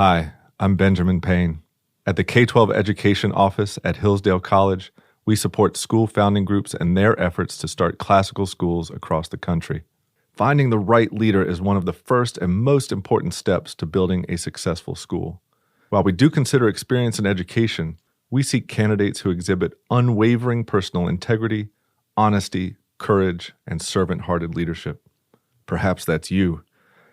Hi, I'm Benjamin Payne. At the K-12 Education Office at Hillsdale College, we support school founding groups and their efforts to start classical schools across the country. Finding the right leader is one of the first and most important steps to building a successful school. While we do consider experience in education, we seek candidates who exhibit unwavering personal integrity, honesty, courage, and servant-hearted leadership. Perhaps that's you.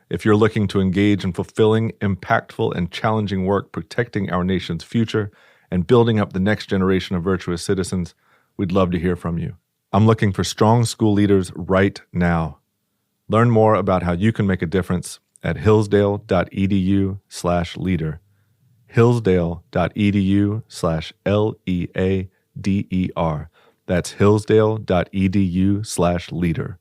If you're looking to engage in fulfilling, impactful, and challenging work protecting our nation's future and building up the next generation of virtuous citizens, we'd love to hear from you. I'm looking for strong school leaders right now. Learn more about how you can make a difference at hillsdale.edu/leader. hillsdale.edu/LEADER. That's hillsdale.edu/leader.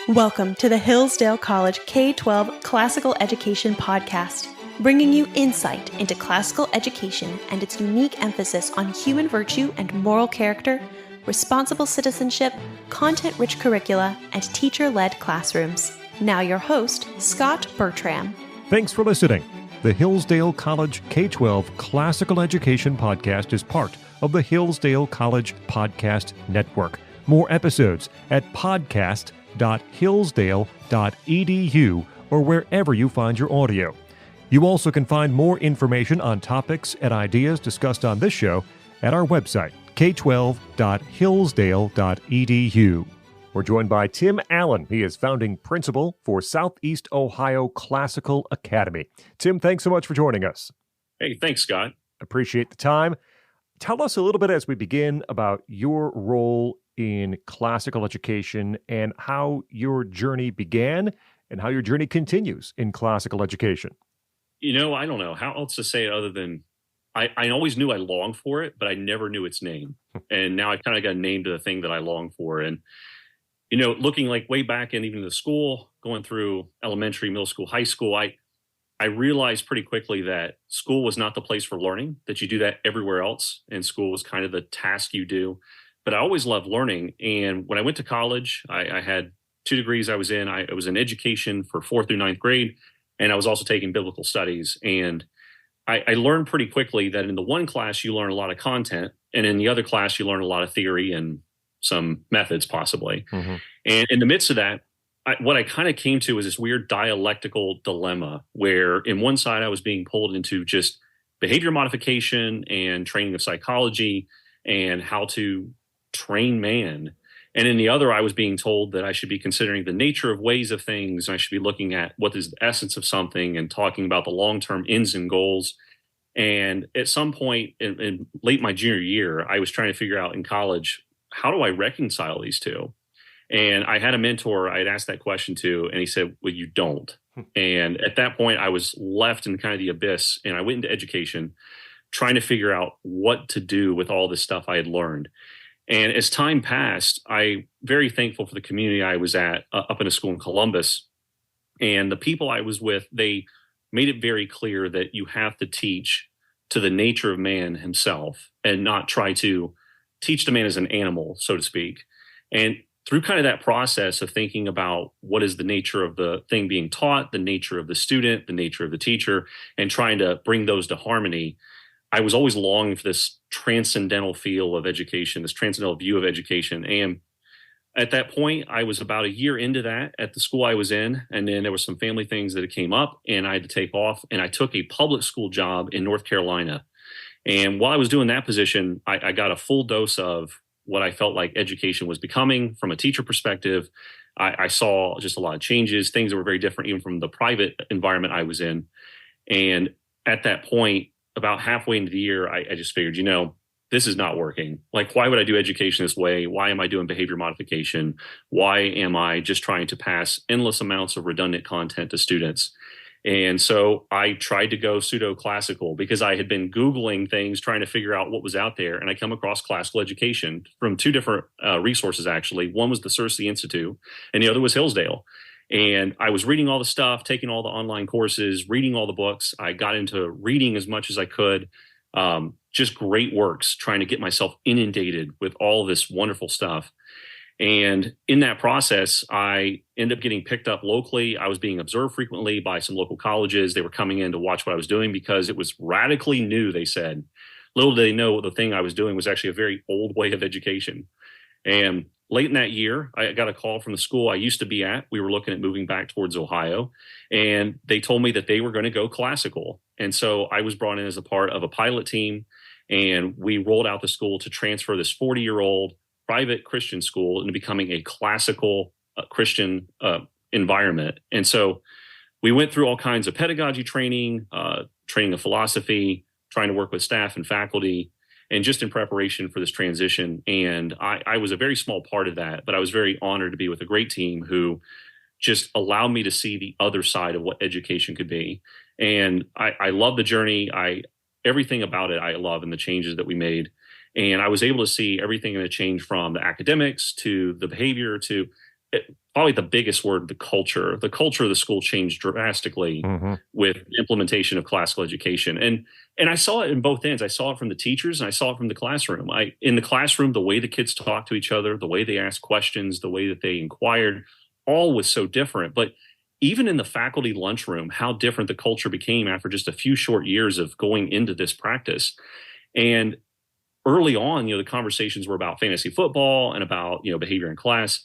Welcome to the Hillsdale College K-12 Classical Education Podcast, bringing you insight into classical education and its unique emphasis on human virtue and moral character, responsible citizenship, content-rich curricula, and teacher-led classrooms. Now your host, Scot Bertram. Thanks for listening. The Hillsdale College K-12 Classical Education Podcast is part of the Hillsdale College Podcast Network. More episodes at podcast.hillsdale.edu or wherever you find your audio. You also can find more information on topics and ideas discussed on this show at our website, k12.hillsdale.edu. We're joined by Tim Allen. He is founding principal for Southeast Ohio Classical Academy. Tim, thanks so much for joining us. Hey, thanks, Scott. Appreciate the time. Tell us a little bit as we begin about your role in classical education and how your journey began and how your journey continues in classical education. I don't know how else to say it other than I always knew I longed for it, but I never knew its name. And now I kind of got a name to the thing that I long for. And, looking like way back in even the school, going through elementary, middle school, high school, I realized pretty quickly that school was not the place for learning, that you do that everywhere else. And school was kind of the task you do. But I always loved learning. And when I went to college, I had 2 degrees I was in. I was in education for 4th through 9th grade. And I was also taking biblical studies. And I learned pretty quickly that in the one class, you learn a lot of content. And in the other class, you learn a lot of theory and some methods possibly. Mm-hmm. And in the midst of that, what I kind of came to was this weird dialectical dilemma where in one side, I was being pulled into just behavior modification and training of psychology and how to train man. And in the other, I was being told that I should be considering the nature of ways of things. And I should be looking at what is the essence of something and talking about the long-term ends and goals. And at some point in late my junior year, I was trying to figure out in college, how do I reconcile these two? And I had a mentor I had asked that question to, and he said, well, you don't. And at that point, I was left in kind of the abyss, and I went into education trying to figure out what to do with all this stuff I had learned. And as time passed, I'm very thankful for the community I was at up in a school in Columbus. And the people I was with, they made it very clear that you have to teach to the nature of man himself and not try to teach the man as an animal, so to speak. And through kind of that process of thinking about what is the nature of the thing being taught, the nature of the student, the nature of the teacher, and trying to bring those to harmony, I was always longing for this transcendental feel of education, this transcendental view of education. And at that point, I was about a year into that at the school I was in. And then there were some family things that came up and I had to take off. And I took a public school job in North Carolina. And while I was doing that position, I got a full dose of what I felt like education was becoming from a teacher perspective. I saw just a lot of changes, things that were very different even from the private environment I was in. And at that point, about halfway into the year, I just figured, this is not working. Like, why would I do education this way? Why am I doing behavior modification? Why am I just trying to pass endless amounts of redundant content to students? And so I tried to go pseudo-classical because I had been Googling things, trying to figure out what was out there. And I come across classical education from 2 different resources, actually. One was the Cersei Institute, and the other was Hillsdale. And I was reading all the stuff, taking all the online courses, reading all the books. I got into reading as much as I could, just great works, trying to get myself inundated with all this wonderful stuff. And in that process, I ended up getting picked up locally. I was being observed frequently by some local colleges. They were coming in to watch what I was doing because it was radically new, they said. Little did they know the thing I was doing was actually a very old way of education. And late in that year, I got a call from the school I used to be at. We were looking at moving back towards Ohio, and they told me that they were going to go classical. And so I was brought in as a part of a pilot team, and we rolled out the school to transfer this 40-year-old private Christian school into becoming a classical Christian environment. And so we went through all kinds of pedagogy training, training of philosophy, trying to work with staff and faculty, and just in preparation for this transition. And I was a very small part of that, but I was very honored to be with a great team who just allowed me to see the other side of what education could be. And I love the journey. Everything about it I love, and the changes that we made. And I was able to see everything in a change from the academics to the behavior to probably the biggest word, the culture. The culture of the school changed drastically with the implementation of classical education. And I saw it in both ends. I saw it from the teachers and I saw it from the classroom. In the classroom, the way the kids talked to each other, the way they asked questions, the way that they inquired, all was so different. But even in the faculty lunchroom, how different the culture became after just a few short years of going into this practice. And early on, the conversations were about fantasy football and about, behavior in class.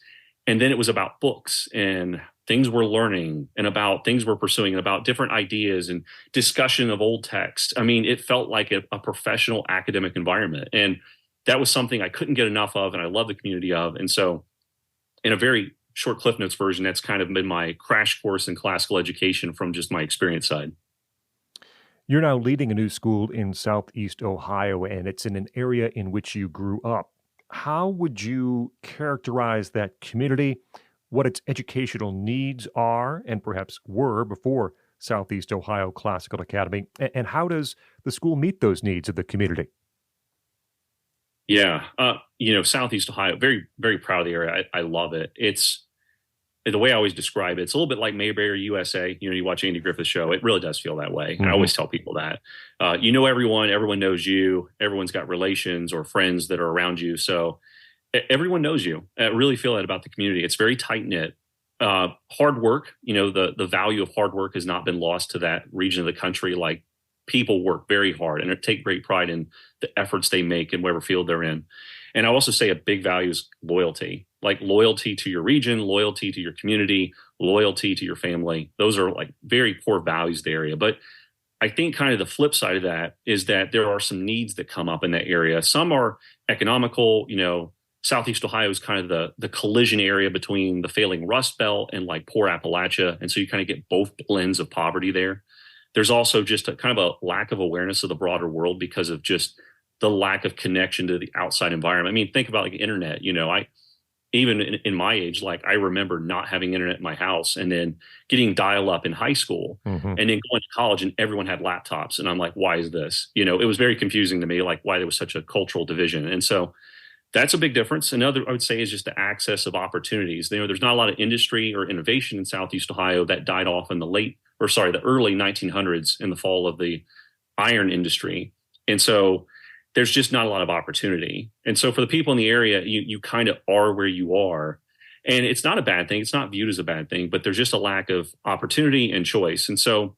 And then it was about books and things we're learning and about things we're pursuing and about different ideas and discussion of old text. I mean, it felt like a professional academic environment. And that was something I couldn't get enough of and I love the community of. And so in a very short Cliff Notes version, that's kind of been my crash course in classical education from just my experience side. You're now leading a new school in Southeast Ohio, and it's in an area in which you grew up. How would you characterize that community, what its educational needs are, and perhaps were before Southeast Ohio Classical Academy, and how does the school meet those needs of the community? Yeah, Southeast Ohio, very, very proud of the area. I love it. It's the way I always describe it. It's a little bit like Mayberry, USA. You watch Andy Griffith's show. It really does feel that way. And I always tell people that. Everyone knows you. Everyone's got relations or friends that are around you. So everyone knows you. I really feel that about the community. It's very tight knit. Hard work, the value of hard work has not been lost to that region of the country. Like, people work very hard and take great pride in the efforts they make in whatever field they're in. And I also say a big value is loyalty, like loyalty to your region, loyalty to your community, loyalty to your family. Those are like very core values of the area. But I think kind of the flip side of that is that there are some needs that come up in that area. Some are economical. Southeast Ohio is kind of the collision area between the failing Rust Belt and like poor Appalachia. And so you kind of get both blends of poverty there. There's also just a kind of a lack of awareness of the broader world because of just the lack of connection to the outside environment. I mean, think about like internet. Even in my age, like I remember not having internet in my house and then getting dial up in high school and then going to college and everyone had laptops. And I'm like, why is this? It was very confusing to me, like why there was such a cultural division. And so that's a big difference. Another, I would say, is just the access of opportunities. There's not a lot of industry or innovation in Southeast Ohio. That died off in the early 1900s in the fall of the iron industry. And so there's just not a lot of opportunity. And so for the people in the area, you kind of are where you are. And it's not a bad thing. It's not viewed as a bad thing, but there's just a lack of opportunity and choice. And so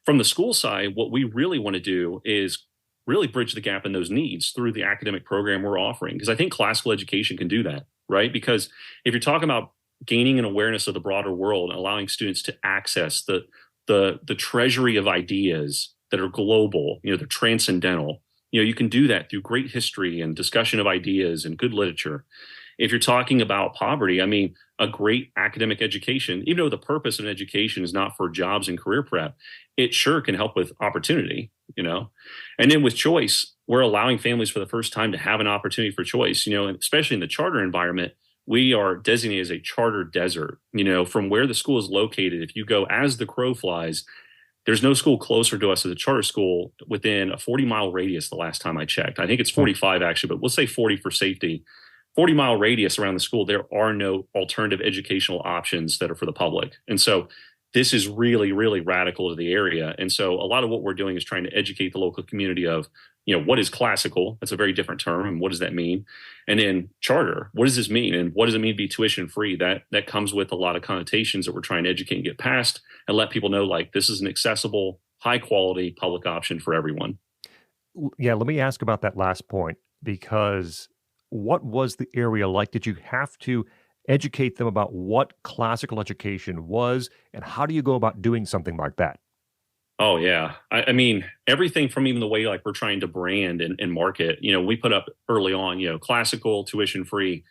from the school side, what we really want to do is really bridge the gap in those needs through the academic program we're offering. Because I think classical education can do that, right? Because if you're talking about gaining an awareness of the broader world and allowing students to access the treasury of ideas that are global, they're transcendental. You can do that through great history and discussion of ideas and good literature. If you're talking about poverty, I mean, a great academic education, even though the purpose of an education is not for jobs and career prep, it sure can help with opportunity, And then with choice, we're allowing families for the first time to have an opportunity for choice, and especially in the charter environment. We are designated as a charter desert, from where the school is located. If you go as the crow flies, there's no school closer to us as a charter school within a 40-mile radius the last time I checked. I think it's 45 actually, but we'll say 40 for safety. 40-mile radius around the school, there are no alternative educational options that are for the public. And so this is really, really radical to the area. And so a lot of what we're doing is trying to educate the local community of what is classical? That's a very different term. And what does that mean? And then charter, what does this mean? And what does it mean to be tuition free? That comes with a lot of connotations that we're trying to educate and get past and let people know, like, this is an accessible, high quality public option for everyone. Yeah, let me ask about that last point, because what was the area like? Did you have to educate them about what classical education was, and how do you go about doing something like that? Oh yeah. I mean, everything from even the way like we're trying to brand and market, we put up early on, classical, tuition free.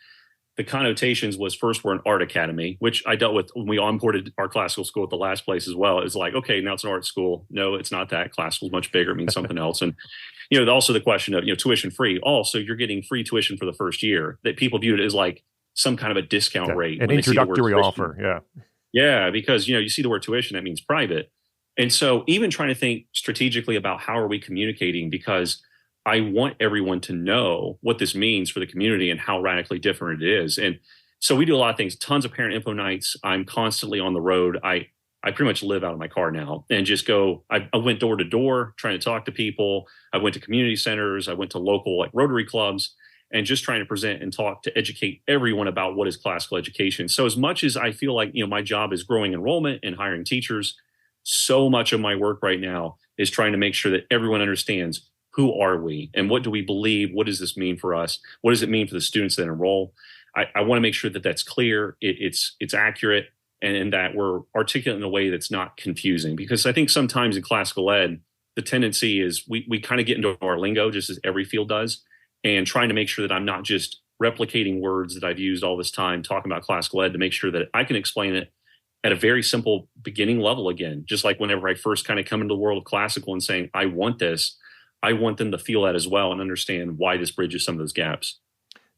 The connotations was first we're an art academy, which I dealt with when we onboarded our classical school at the last place as well. It's like, okay, now it's an art school. No, it's not that. Classical is much bigger. It means something else. And, also the question of, tuition free. Oh, so you're getting free tuition for the first year, that people viewed it as like some kind of a discount rate. An introductory offer. Yeah. Yeah. Because, you see the word tuition, that means private. And so even trying to think strategically about how are we communicating, because I want everyone to know what this means for the community and how radically different it is. And so we do a lot of things, tons of parent info nights. I'm constantly on the road. I pretty much live out of my car now and just go. I went door to door trying to talk to people. I went to community centers. I went to local like Rotary clubs and just trying to present and talk to educate everyone about what is classical education. So as much as I feel like, my job is growing enrollment and hiring teachers, so much of my work right now is trying to make sure that everyone understands who are we and what do we believe? What does this mean for us? What does it mean for the students that enroll? I want to make sure that that's clear, it's accurate, and that we're articulate in a way that's not confusing. Because I think sometimes in classical ed, the tendency is we kind of get into our lingo, just as every field does, and trying to make sure that I'm not just replicating words that I've used all this time talking about classical ed, to make sure that I can explain it at a very simple beginning level again. Just like whenever I first kind of come into the world of classical and saying, I want this, I want them to feel that as well and understand why this bridges some of those gaps.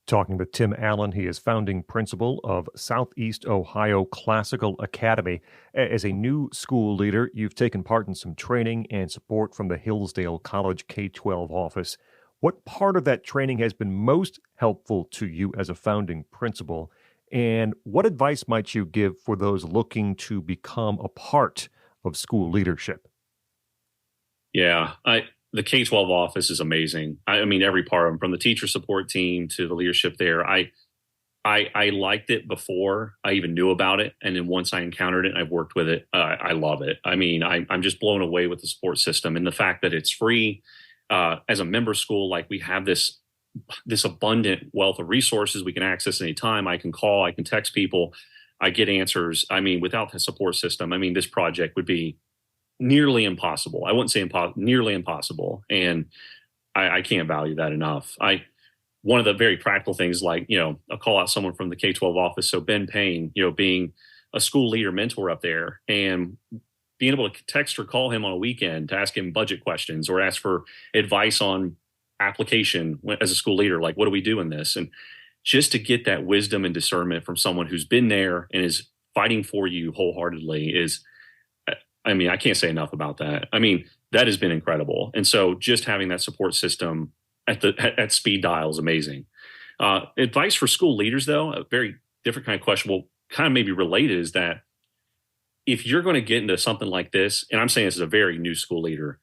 Talking with Tim Allen, he is founding principal of Southeast Ohio Classical Academy. As a new school leader, you've taken part in some training and support from the Hillsdale College K-12 office. What part of that training has been most helpful to you as a founding principal? And what advice might you give for those looking to become a part of school leadership? Yeah, the K-12 office is amazing. I mean, every part of them, from the teacher support team to the leadership there. I liked it before I even knew about it. And then once I encountered it and I've worked with it, I love it. I mean, I'm just blown away with the support system and the fact that it's free. As a member school, like we have this abundant wealth of resources we can access anytime. I can call, I can text people, I get answers. I mean, without the support system, I mean, this project would be nearly impossible. I wouldn't say nearly impossible. And I can't value that enough. One of the very practical things, like, I'll call out someone from the K-12 office. So Ben Payne, being a school leader mentor up there and being able to text or call him on a weekend to ask him budget questions or ask for advice on application as a school leader, like, what do we do in this? And just to get that wisdom and discernment from someone who's been there and is fighting for you wholeheartedly is, I mean, I can't say enough about that. I mean, that has been incredible. And so just having that support system at speed dial is amazing. Advice for school leaders, though, a very different kind of question, well, kind of maybe related, is that if you're going to get into something like this, and I'm saying this as a very new school leader,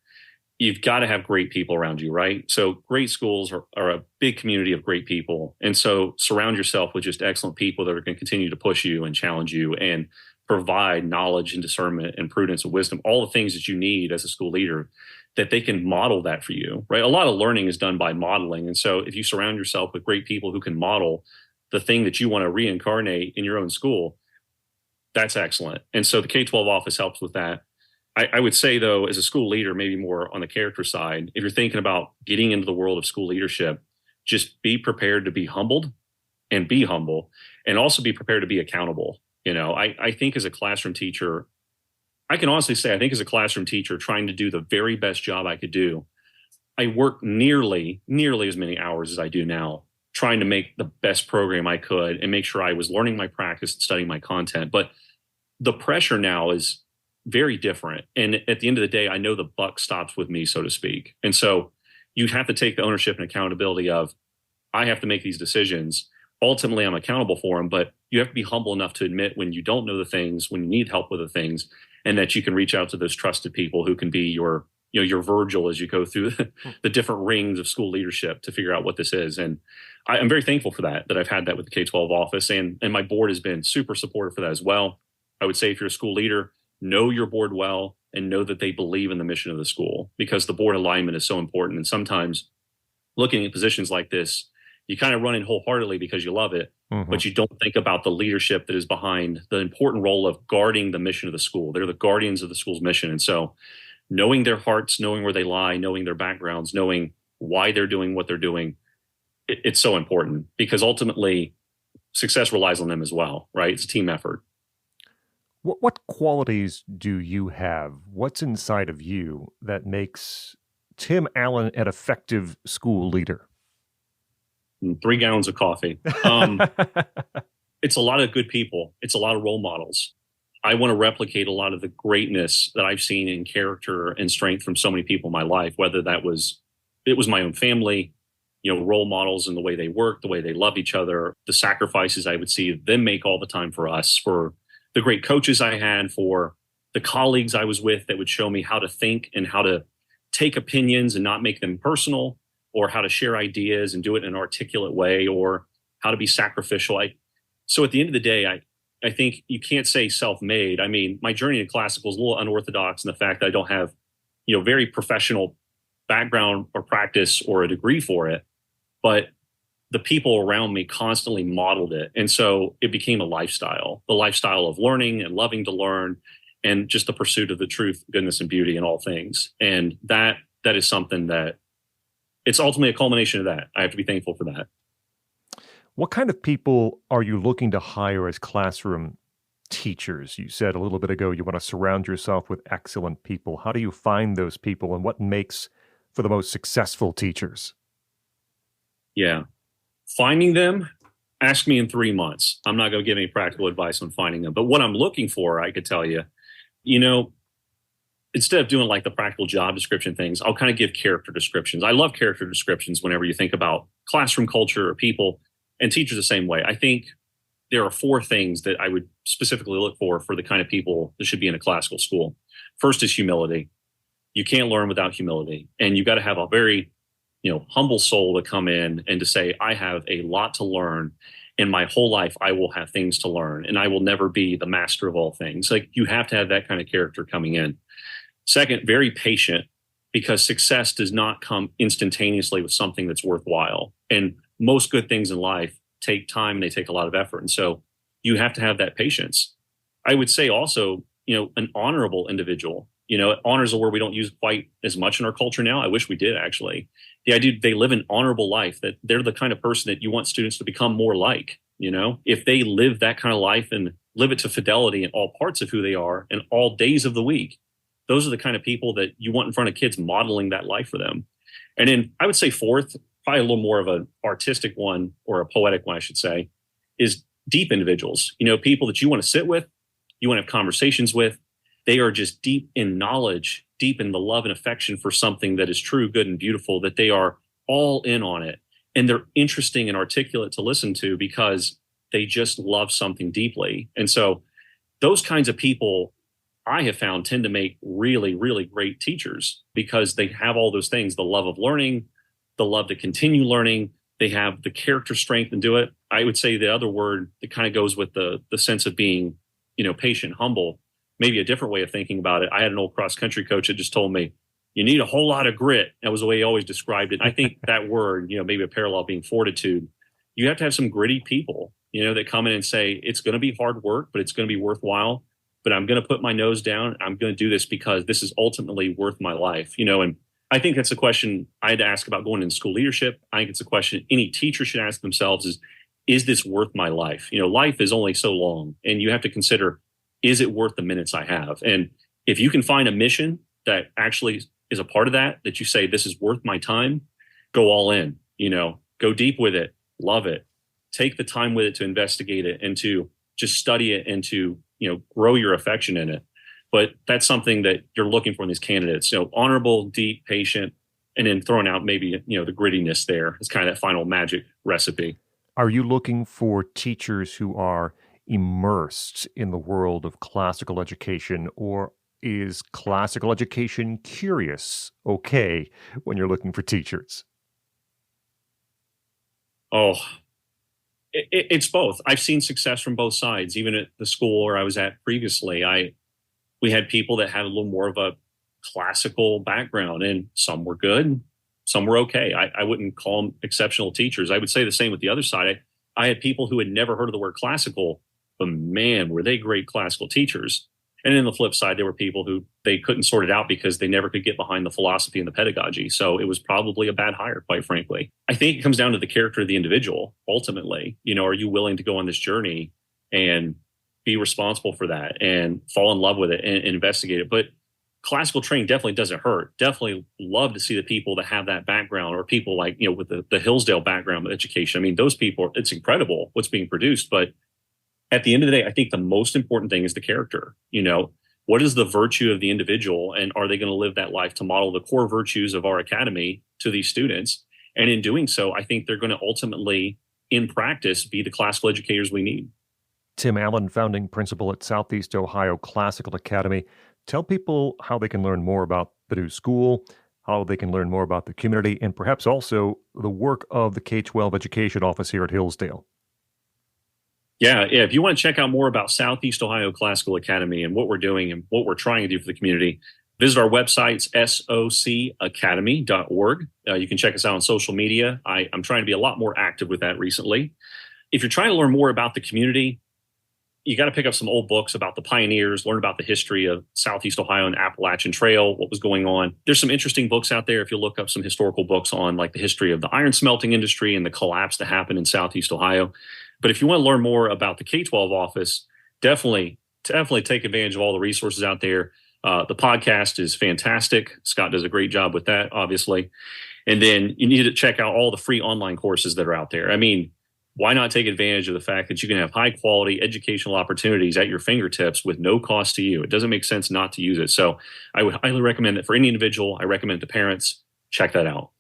you've got to have great people around you, right? So great schools are a big community of great people. And so surround yourself with just excellent people that are going to continue to push you and challenge you and provide knowledge and discernment and prudence and wisdom, all the things that you need as a school leader, that they can model that for you, right? A lot of learning is done by modeling. And so if you surround yourself with great people who can model the thing that you want to reincarnate in your own school, that's excellent. And so the K-12 office helps with that. I would say, though, as a school leader, maybe more on the character side, if you're thinking about getting into the world of school leadership, just be prepared to be humbled and be humble, and also be prepared to be accountable. I think as a classroom teacher, I can honestly say, I think as a classroom teacher trying to do the very best job I could do, I work nearly as many hours as I do now, trying to make the best program I could and make sure I was learning my practice and studying my content. But the pressure now is very different. And at the end of the day, I know the buck stops with me, so to speak. And so you have to take the ownership and accountability of, I have to make these decisions. Ultimately, I'm accountable for them, but you have to be humble enough to admit when you don't know the things, when you need help with the things, and that you can reach out to those trusted people who can be your your Virgil as you go through the different rings of school leadership to figure out what this is. And I'm very thankful for that I've had that with the K-12 office, and my board has been super supportive for that as well. I would say if you're a school leader, know your board well and know that they believe in the mission of the school, because the board alignment is so important. And sometimes looking at positions like this, you kind of run in wholeheartedly because you love it, but you don't think about the leadership that is behind the important role of guarding the mission of the school. They're the guardians of the school's mission. And so knowing their hearts, knowing where they lie, knowing their backgrounds, knowing why they're doing what they're doing, it's so important, because ultimately success relies on them as well, right? It's a team effort. What qualities do you have? What's inside of you that makes Tim Allen an effective school leader? 3 gallons of coffee. It's a lot of good people. It's a lot of role models. I want to replicate a lot of the greatness that I've seen in character and strength from so many people in my life, whether it was my own family, role models in the way they work, the way they love each other, the sacrifices I would see them make all the time for us, for the great coaches I had, for the colleagues I was with that would show me how to think and how to take opinions and not make them personal, or how to share ideas and do it in an articulate way, or how to be sacrificial. So at the end of the day, I think you can't say self-made. I mean, my journey in classical is a little unorthodox in the fact that I don't have, very professional background or practice or a degree for it, but the people around me constantly modeled it. And so it became a lifestyle, the lifestyle of learning and loving to learn, and just the pursuit of the truth, goodness, and beauty in all things. And that is something that it's ultimately a culmination of that. I have to be thankful for that. What kind of people are you looking to hire as classroom teachers? You said a little bit ago you want to surround yourself with excellent people. How do you find those people, and what makes for the most successful teachers? Yeah. Finding them, ask me in 3 months. I'm not going to give any practical advice on finding them. But what I'm looking for, I could tell you, instead of doing like the practical job description things, I'll kind of give character descriptions. I love character descriptions whenever you think about classroom culture or people, and teachers the same way. I think there are 4 things that I would specifically look for the kind of people that should be in a classical school. First is humility. You can't learn without humility. And you got to have a very humble soul to come in and to say, I have a lot to learn. In my whole life, I will have things to learn, and I will never be the master of all things. Like, you have to have that kind of character coming in. Second, very patient, because success does not come instantaneously with something that's worthwhile. And most good things in life take time and they take a lot of effort. And so you have to have that patience. I would say also, an honorable individual. Honor is a word we don't use quite as much in our culture now. I wish we did, actually. The idea they live an honorable life, that they're the kind of person that you want students to become more like. If they live that kind of life and live it to fidelity in all parts of who they are and all days of the week, those are the kind of people that you want in front of kids, modeling that life for them. And then I would say fourth, probably a little more of an artistic one, or a poetic one, I should say, is deep individuals. People that you want to sit with, you want to have conversations with. They are just deep in knowledge, deep in the love and affection for something that is true, good, and beautiful, that they are all in on it. And they're interesting and articulate to listen to because they just love something deeply. And so those kinds of people, I have found, tend to make really, really great teachers, because they have all those things: the love of learning, the love to continue learning. They have the character strength and do it. I would say the other word that kind of goes with the sense of being, patient, humble, maybe a different way of thinking about it. I had an old cross country coach that just told me, you need a whole lot of grit. That was the way he always described it. I think that word, maybe a parallel being fortitude. You have to have some gritty people, that come in and say, it's going to be hard work, but it's going to be worthwhile. But I'm going to put my nose down. I'm going to do this because this is ultimately worth my life, and I think that's a question I had to ask about going into school leadership. I think it's a question any teacher should ask themselves is this worth my life? Life is only so long, and you have to consider, is it worth the minutes I have? And if you can find a mission that actually is a part of that you say, this is worth my time, go all in, go deep with it, love it, take the time with it to investigate it and to just study it and to, grow your affection in it. But that's something that you're looking for in these candidates. Honorable, deep, patient, and then throwing out maybe, the grittiness there is kind of that final magic recipe. Are you looking for teachers who are immersed in the world of classical education, or is classical education curious okay when you're looking for teachers? Oh, it's both. I've seen success from both sides. Even at the school where I was at previously, we had people that had a little more of a classical background, and some were good, some were okay. I wouldn't call them exceptional teachers. I would say the same with the other side. I had people who had never heard of the word classical, but man, were they great classical teachers. And then the flip side, there were people who they couldn't sort it out because they never could get behind the philosophy and the pedagogy. So it was probably a bad hire, quite frankly. I think it comes down to the character of the individual, ultimately. Are you willing to go on this journey and be responsible for that and fall in love with it and investigate it? But classical training definitely doesn't hurt. Definitely love to see the people that have that background, or people like, with the Hillsdale background of education. I mean, those people, it's incredible what's being produced. But at the end of the day, I think the most important thing is the character. What is the virtue of the individual, and are they going to live that life to model the core virtues of our academy to these students? And in doing so, I think they're going to ultimately, in practice, be the classical educators we need. Tim Allen, founding principal at Southeast Ohio Classical Academy. Tell people how they can learn more about the new school, how they can learn more about the community, and perhaps also the work of the K-12 Education Office here at Hillsdale. Yeah. If you want to check out more about Southeast Ohio Classical Academy and what we're doing and what we're trying to do for the community, visit our website, socacademy.org. You can check us out on social media. I'm trying to be a lot more active with that recently. If you're trying to learn more about the community, you got to pick up some old books about the pioneers, learn about the history of Southeast Ohio and Appalachian Trail, what was going on. There's some interesting books out there if you look up some historical books on like the history of the iron smelting industry and the collapse that happened in Southeast Ohio. But if you want to learn more about the K-12 office, definitely take advantage of all the resources out there. The podcast is fantastic. Scott does a great job with that, obviously. And then you need to check out all the free online courses that are out there. I mean, why not take advantage of the fact that you can have high quality educational opportunities at your fingertips with no cost to you? It doesn't make sense not to use it. So I would highly recommend that for any individual. I recommend to parents. Check that out.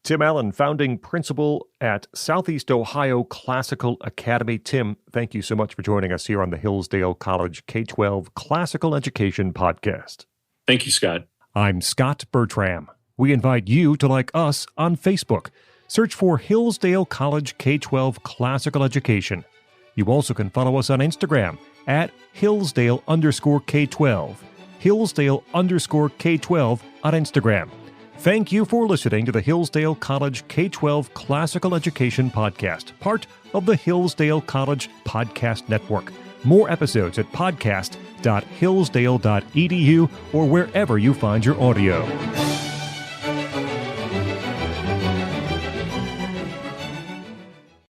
Tim Allen, founding principal at Southeast Ohio Classical Academy. Tim, thank you so much for joining us here on the Hillsdale College K-12 Classical Education Podcast. Thank you, Scott. I'm Scot Bertram. We invite you to like us on Facebook. Search for Hillsdale College K-12 Classical Education. You also can follow us on Instagram at Hillsdale_K12. Hillsdale_K12 on Instagram. Thank you for listening to the Hillsdale College K-12 Classical Education Podcast, part of the Hillsdale College Podcast Network. More episodes at podcast.hillsdale.edu or wherever you find your audio.